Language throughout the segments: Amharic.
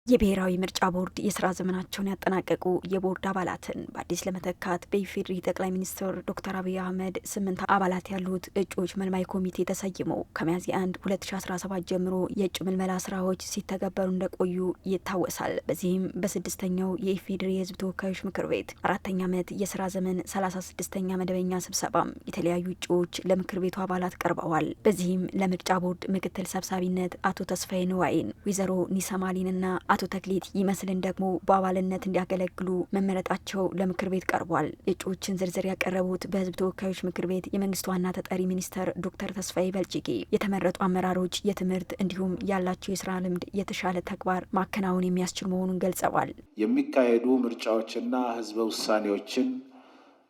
የብሔራዊ ምርጫ ቦርድ የስራ ዘመናቸውን ያጠናቀቁ የቦርድ አባላትን በአዲስ ለመተካት በኢፌዴሪ ጠቅላይ ሚኒስትር ዶክተር አብይ አህመድ 8 አባላት ያሉት እጩዎች መልማይ ኮሚቴ ተሰይሞ ከሚያዝያ 1 2017 ጀምሮ የእጩ ምልመላ ስራዎች ሲተገበሩ እንደቆዩ ይታወሳል። በዚህም በስድስተኛው የኢፌዴሪ የህዝብ ተወካዮች ምክር ቤት 4ኛ ዓመት የስራ ዘመን 36ኛ መደበኛ ስብሰባም የተለያዩ እጩዎች ለምክር ቤቱ አባላት ቀርበዋል። በዚህም ለምርጫ ቦርድ ምክትል ሰብሳቢነት አቶ ተስፋዬ ንዋይን፣ ወይዘሮ ኒሰማሊንና አቶ ተክሊት ይመስልን ደግሞ በአባልነት እንዲያገለግሉ መመረጣቸው ለምክር ቤት ቀርቧል። እጩዎችን ዝርዝር ያቀረቡት በህዝብ ተወካዮች ምክር ቤት የመንግስት ዋና ተጠሪ ሚኒስተር ዶክተር ተስፋዬ በልጅጌ የተመረጡ አመራሮች የትምህርት እንዲሁም ያላቸው የስራ ልምድ የተሻለ ተግባር ማከናወን የሚያስችል መሆኑን ገልጸዋል። የሚካሄዱ ምርጫዎችና ህዝበ ውሳኔዎችን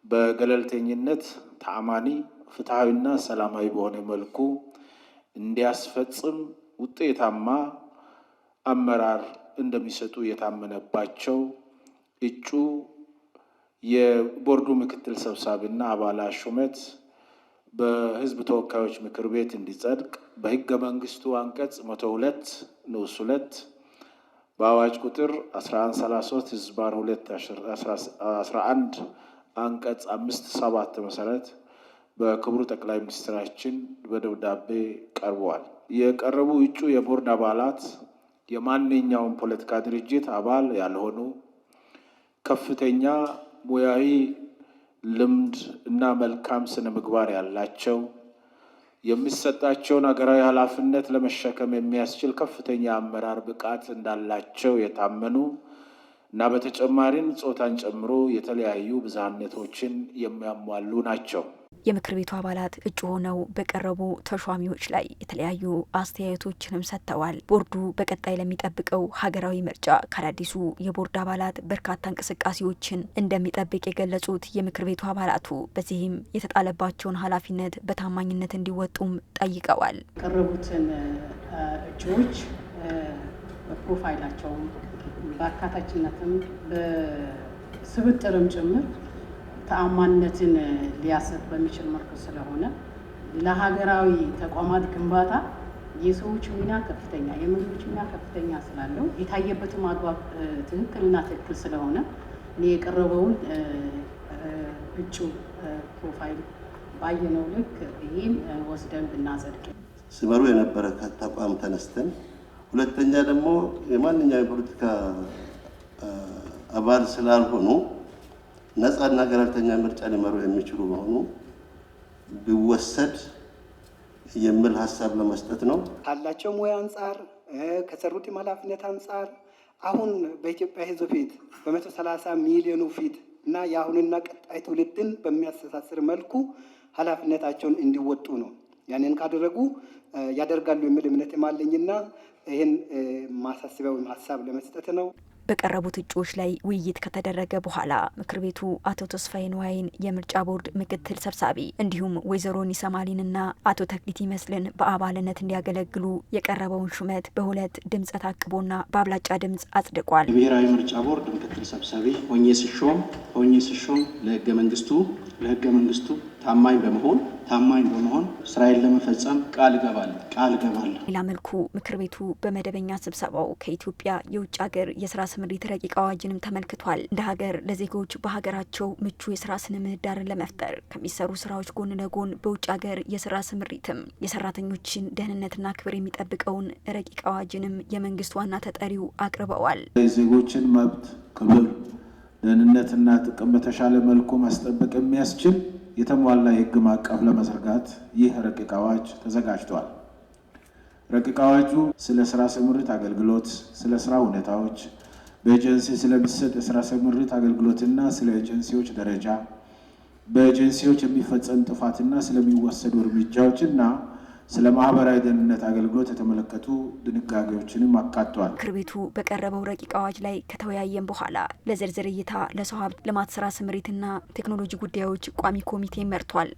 በገለልተኝነት ተአማኒ፣ ፍትሐዊና ሰላማዊ በሆነ መልኩ እንዲያስፈጽም ውጤታማ አመራር እንደሚሰጡ የታመነባቸው እጩ የቦርዱ ምክትል ሰብሳቢና አባላት ሹመት በህዝብ ተወካዮች ምክር ቤት እንዲጸድቅ በህገ መንግስቱ አንቀጽ 102 ንዑስ 2 በአዋጅ ቁጥር 1133 ህዝባር 2011 አንቀጽ 5(7) መሰረት በክቡር ጠቅላይ ሚኒስትራችን በደብዳቤ ቀርበዋል። የቀረቡ እጩ የቦርድ አባላት የማንኛውም ፖለቲካ ድርጅት አባል ያልሆኑ፣ ከፍተኛ ሙያዊ ልምድ እና መልካም ስነ ምግባር ያላቸው፣ የሚሰጣቸውን ሀገራዊ ኃላፊነት ለመሸከም የሚያስችል ከፍተኛ አመራር ብቃት እንዳላቸው የታመኑ እና በተጨማሪም ጾታን ጨምሮ የተለያዩ ብዝሃነቶችን የሚያሟሉ ናቸው። የምክር ቤቱ አባላት እጩ ሆነው በቀረቡ ተሿሚዎች ላይ የተለያዩ አስተያየቶችንም ሰጥተዋል። ቦርዱ በቀጣይ ለሚጠብቀው ሀገራዊ ምርጫ ከአዳዲሱ የቦርድ አባላት በርካታ እንቅስቃሴዎችን እንደሚጠብቅ የገለጹት የምክር ቤቱ አባላቱ በዚህም የተጣለባቸውን ኃላፊነት በታማኝነት እንዲወጡም ጠይቀዋል። የቀረቡትን እጩዎች በፕሮፋይላቸውም በአካታችነትም በስብጥርም ጭምር ተአማንነትን ሊያሰጥ በሚችል መልኩ ስለሆነ ለሀገራዊ ተቋማት ግንባታ የሰዎች ሚና ከፍተኛ፣ የመሪዎች ሚና ከፍተኛ ስላለው የታየበትም አግባብ ትክክልና ትክክል ስለሆነ እኔ የቀረበውን እጩ ፕሮፋይል ባየነው ልክ ይህን ወስደን ብናጸድቅ ሲመሩ የነበረ ተቋም ተነስተን፣ ሁለተኛ ደግሞ የማንኛውም የፖለቲካ አባል ስላልሆኑ ነፃና ገለልተኛ ምርጫ ሊመሩ የሚችሉ መሆኑ ቢወሰድ የሚል ሀሳብ ለመስጠት ነው። ካላቸው ሙያ አንጻር ከሰሩት ኃላፊነት አንጻር አሁን በኢትዮጵያ ሕዝብ ፊት በ130 ሚሊዮኑ ፊት እና የአሁንና ቀጣይ ትውልድን በሚያስተሳስር መልኩ ኃላፊነታቸውን እንዲወጡ ነው። ያንን ካደረጉ ያደርጋሉ የሚል እምነት አለኝና ይህን ማሳሰቢያ ወይም ሀሳብ ለመስጠት ነው። በቀረቡት እጩዎች ላይ ውይይት ከተደረገ በኋላ ምክር ቤቱ አቶ ተስፋዬ ንዋይን የምርጫ ቦርድ ምክትል ሰብሳቢ እንዲሁም ወይዘሮ ኒሰማሊንና አቶ ተክሊት ይመስልን በአባልነት እንዲያገለግሉ የቀረበውን ሹመት በሁለት ድምፀ ታቅቦና በአብላጫ ድምፅ አጽድቋል። የብሔራዊ ምርጫ ቦርድ ምክትል ሰብሳቢ ሆኜ ስሾም ለህገ መንግስቱ ታማኝ በመሆን ስራዬን ለመፈጸም ቃል እገባለሁ። ሌላ መልኩ ምክር ቤቱ በመደበኛ ስብሰባው ከኢትዮጵያ የውጭ ሀገር የስራ ስምሪት ረቂቅ አዋጅንም ተመልክቷል። እንደ ሀገር ለዜጎች በሀገራቸው ምቹ የስራ ስነ ምህዳርን ለመፍጠር ከሚሰሩ ስራዎች ጎን ለጎን በውጭ ሀገር የስራ ስምሪትም የሰራተኞችን ደህንነትና ክብር የሚጠብቀውን ረቂቅ አዋጅንም የመንግስት ዋና ተጠሪው አቅርበዋል። የዜጎችን መብት፣ ክብር፣ ደህንነትና ጥቅም በተሻለ መልኩ ማስጠበቅ የሚያስችል የተሟላ የህግ ማዕቀፍ ለመዘርጋት ይህ ረቂቅ አዋጅ ተዘጋጅቷል። ረቂቅ አዋጁ ስለ ስራ ስምሪት አገልግሎት፣ ስለ ስራ ሁኔታዎች፣ በኤጀንሲ ስለሚሰጥ የስራ ስምሪት አገልግሎትና ስለ ኤጀንሲዎች ደረጃ፣ በኤጀንሲዎች የሚፈጸም ጥፋትና ስለሚወሰዱ እርምጃዎችና ስለ ማህበራዊ ደህንነት አገልግሎት የተመለከቱ ድንጋጌዎችንም አካቷል። ምክር ቤቱ በቀረበው ረቂቅ አዋጅ ላይ ከተወያየም በኋላ ለዝርዝር እይታ ለሰው ሀብት ልማት ስራ ስምሪትና ቴክኖሎጂ ጉዳዮች ቋሚ ኮሚቴ መርቷል።